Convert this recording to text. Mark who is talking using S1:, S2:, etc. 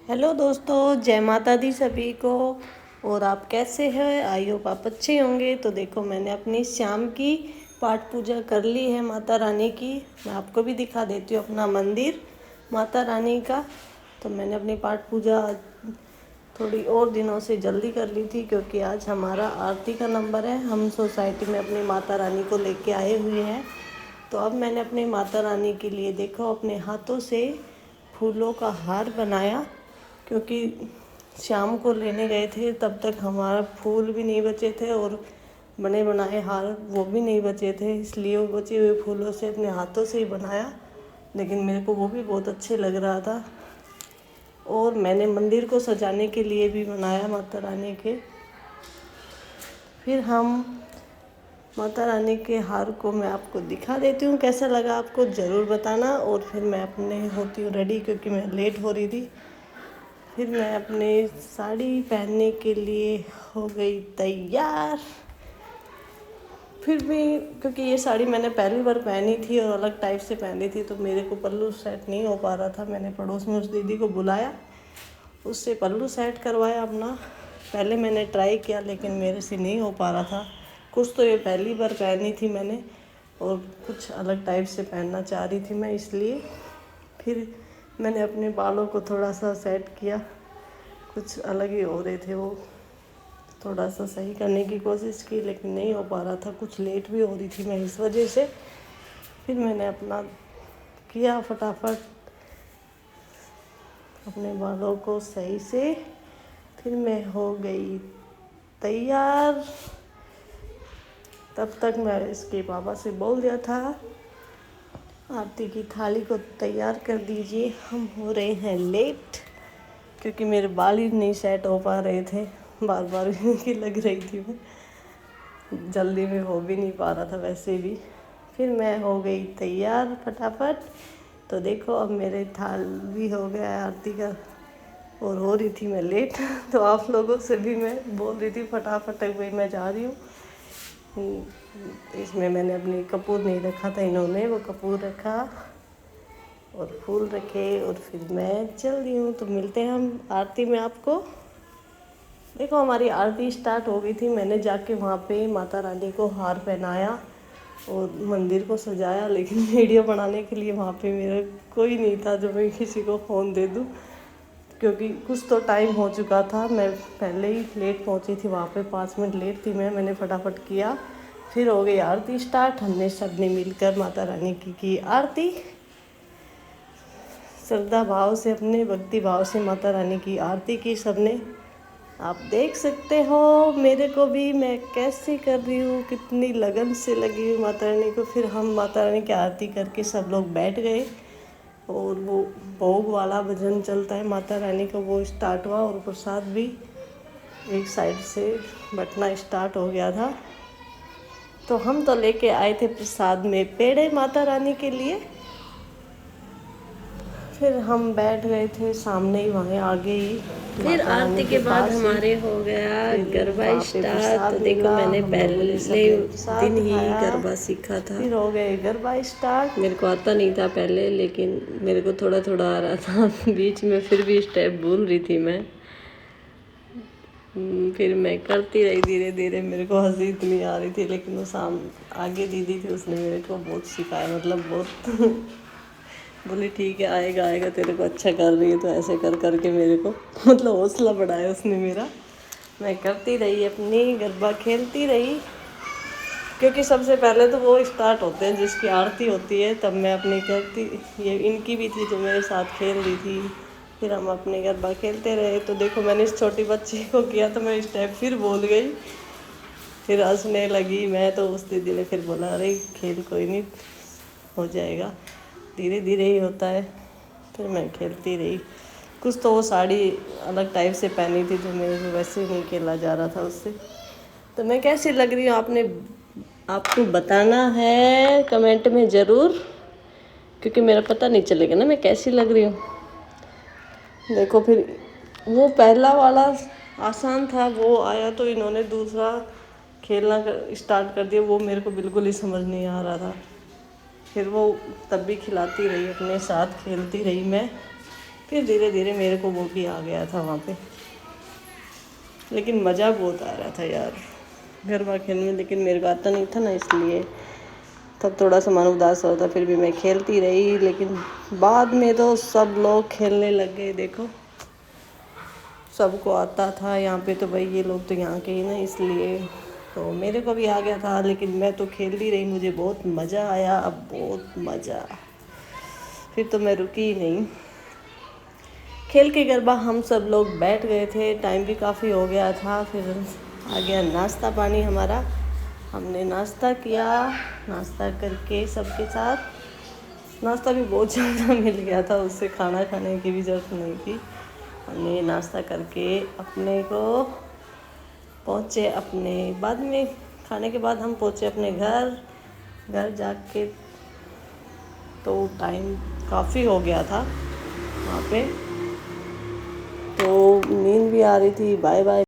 S1: Hello दोस्तों, जय माता दी सभी को। और आप कैसे हैं? आई होप आप अच्छे होंगे। तो देखो, मैंने अपनी शाम की पाठ पूजा कर ली है माता रानी की। मैं आपको भी दिखा देती हूँ अपना मंदिर माता रानी का। तो मैंने अपनी पाठ पूजा थोड़ी और दिनों से जल्दी कर ली थी, क्योंकि आज हमारा आरती का नंबर है। हम सोसाइटी में अपनी माता रानी को लेके आए हुए हैं। तो अब मैंने अपनी माता रानी के लिए देखो अपने हाथों से फूलों का हार बनाया, क्योंकि शाम को लेने गए थे तब तक हमारा फूल भी नहीं बचे थे और बने बनाए हार वो भी नहीं बचे थे। इसलिए वो बचे हुए फूलों से अपने हाथों से ही बनाया, लेकिन मेरे को वो भी बहुत अच्छे लग रहा था। और मैंने मंदिर को सजाने के लिए भी बनाया माता रानी के। फिर हम माता रानी के हार को मैं आपको दिखा देती हूँ, कैसा लगा आपको ज़रूर बताना। और फिर मैं अपने होती हूँ रेडी, क्योंकि मैं लेट हो रही थी। फिर मैं अपने साड़ी पहनने के लिए हो गई तैयार। फिर भी क्योंकि ये साड़ी मैंने पहली बार पहनी थी और अलग टाइप से पहनी थी, तो मेरे को पल्लू सेट नहीं हो पा रहा था। मैंने पड़ोस में उस दीदी को बुलाया, उससे पल्लू सेट करवाया अपना। पहले मैंने ट्राई किया, लेकिन मेरे से नहीं हो पा रहा था। कुछ तो ये पहली बार पहनी थी मैंने, और कुछ अलग टाइप से पहनना चाह रही थी मैं, इसलिए फिर मैंने अपने बालों को थोड़ा सा सेट किया। कुछ अलग ही हो रहे थे वो, थोड़ा सा सही करने की कोशिश की, लेकिन नहीं हो पा रहा था। कुछ लेट भी हो रही थी मैं इस वजह से। फिर मैंने अपना किया फटाफट अपने बालों को सही से। फिर मैं हो गई तैयार। तब तक मैं इसके पापा से बोल दिया था, आरती की थाली को तैयार कर दीजिए, हम हो रहे हैं लेट। क्योंकि मेरे बाल ही नहीं सेट हो पा रहे थे, बार बार की लग रही थी मैं, जल्दी में हो भी नहीं पा रहा था वैसे भी। फिर मैं हो गई तैयार फटाफट। तो देखो, अब मेरे थाल भी हो गया है आरती का, और हो रही थी मैं लेट। तो आप लोगों से भी मैं बोल रही थी फटाफट भाई मैं जा रही हूँ। इसमें मैंने अपनी कपूर नहीं रखा था, इन्होंने वो कपूर रखा और फूल रखे, और फिर मैं चल रही हूँ। तो मिलते हैं हम आरती में आपको। देखो, हमारी आरती स्टार्ट हो गई थी। मैंने जाके वहाँ पे माता रानी को हार पहनाया और मंदिर को सजाया, लेकिन वीडियो बनाने के लिए वहाँ पे मेरा कोई नहीं था जो मैं किसी को फ़ोन दे दूँ, क्योंकि कुछ तो टाइम हो चुका था। मैं पहले ही लेट पहुँची थी वहाँ पे, 5 मिनट लेट थी मैंने फटाफट किया। फिर हो गई आरती स्टार्ट। हमने सब ने मिलकर माता रानी की आरती, श्रद्धा भाव से, अपने भक्ति भाव से माता रानी की आरती की सबने। आप देख सकते हो मेरे को भी, मैं कैसे कर रही हूँ, कितनी लगन से लगी हुई माता रानी को। फिर हम माता रानी की आरती करके सब लोग बैठ गए, और वो भोग वाला भजन चलता है माता रानी का, वो स्टार्ट हुआ। और प्रसाद भी एक साइड से बंटना स्टार्ट हो गया था। तो हम तो लेके आए थे प्रसाद में पेड़े माता रानी के लिए। फिर हम बैठ गए थे सामने ही, वहाँ आगे ही। फिर आरती के बाद हमारे हो गया गरबा स्टार्ट। तो देखो, मैंने पहले दिन ही गरबा सीखा था। फिर हो गए गरबा स्टार्ट। मेरे को आता नहीं था पहले, लेकिन मेरे को थोड़ा थोड़ा आ रहा था बीच में फिर भी स्टेप भूल रही थी मैं। फिर मैं करती रही धीरे धीरे। मेरे को हंसी इतनी आ रही थी, लेकिन वो आगे दीदी थी, उसने मेरे को बहुत सिखाया, मतलब बहुत बोली ठीक है, आएगा आएगा, तेरे को अच्छा कर रही है तो ऐसे कर करके मेरे को मतलब हौसला बढ़ाया उसने मेरा। मैं करती रही, अपनी गरबा खेलती रही, क्योंकि सबसे पहले तो वो स्टार्ट होते हैं जिसकी आरती होती है, तब मैं अपनी करती। ये इनकी भी थी जो मेरे साथ खेल रही थी। फिर हम अपने गरबा खेलते रहे। तो देखो, मैंने इस छोटी बच्ची को किया तो मैं स्टेप फिर भूल गई। फिर हंसने लगी मैं, तो उस दीदी ने फिर बोला, अरे खेल, कोई नहीं, हो जाएगा, धीरे धीरे ही होता है। फिर मैं खेलती रही। कुछ तो वो साड़ी अलग टाइप से पहनी थी जो मेरे को वैसे नहीं खेला जा रहा था उससे। तो मैं कैसी लग रही हूँ आपको बताना है कमेंट में ज़रूर, क्योंकि मेरा पता नहीं चलेगा ना मैं कैसी लग रही हूँ। देखो, फिर वो पहला वाला आसान था, वो आया तो इन्होंने दूसरा खेलना स्टार्ट कर दिया। वो मेरे को बिल्कुल ही समझ नहीं आ रहा था। फिर वो तब भी खिलाती रही, अपने साथ खेलती रही मैं। फिर धीरे धीरे मेरे को वो भी आ गया था वहाँ पे। लेकिन मज़ा बहुत आ रहा था यार गरबा खेलने में, लेकिन मेरे को आता नहीं था ना, इसलिए तब थोड़ा सा मन उदास हो था। फिर भी मैं खेलती रही, लेकिन बाद में तो सब लोग खेलने लग गए। देखो सबको आता था यहाँ पे, तो भाई ये लोग तो यहाँ के ही ना, इसलिए तो मेरे को भी आ गया था। लेकिन मैं तो खेलती रही, मुझे बहुत मज़ा आया, अब बहुत मज़ा। फिर तो मैं रुकी ही नहीं। खेल के गरबा हम सब लोग बैठ गए थे, टाइम भी काफ़ी हो गया था। फिर आ गया नाश्ता पानी हमारा, हमने नाश्ता किया। नाश्ता करके सबके साथ, नाश्ता भी बहुत ज़्यादा मिल गया था, उससे खाना खाने की भी ज़रूरत नहीं थी। हमने नाश्ता करके अपने को पहुँचे अपने, बाद में खाने के बाद हम पहुँचे अपने घर जाके तो टाइम काफ़ी हो गया था वहाँ पे, तो नींद भी आ रही थी। Bye bye.